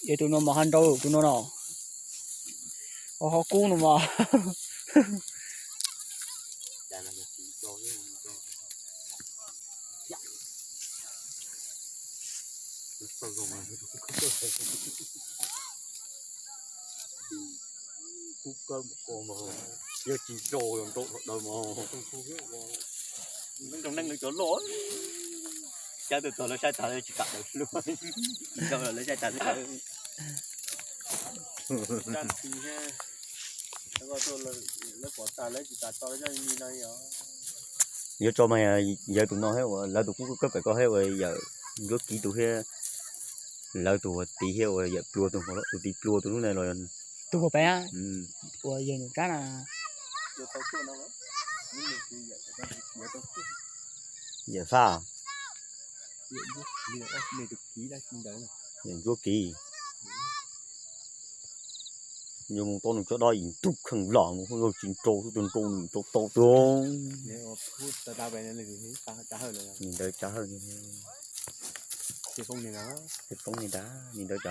vậy tụi nó mà hành đâu tụi nó nào họ cú nó mà cú cơm của mà giờ chỉ trôi làm trộn đời mà trong năng lực chỗ lỗi cha từ từ nó sai trả chỉ cắt được luôn đâu là lấy sai trả được cha thì ha nó tôi là nó bỏ trả lấy chỉ trả cho như này đó giờ cho mày giờ tụi nó hết rồi là tụi cũng có phải có hết rồi giờ rất kỹ tụi hết là tụi tí hết rồi giờ plua tụi nó tụi tí plua tụi này rồi tụi có bé của giờ những cái là giờ sao giờ rất kỹ nhưng mà tôi nó cho đó nhìn tục khẩn lỏng không có chuyện trâu tuần nếu phút ta về nên là gì trả hơn rồi nhìn đời trả hơn thì không nhìn đó thì không nhìn đá nhìn đời trả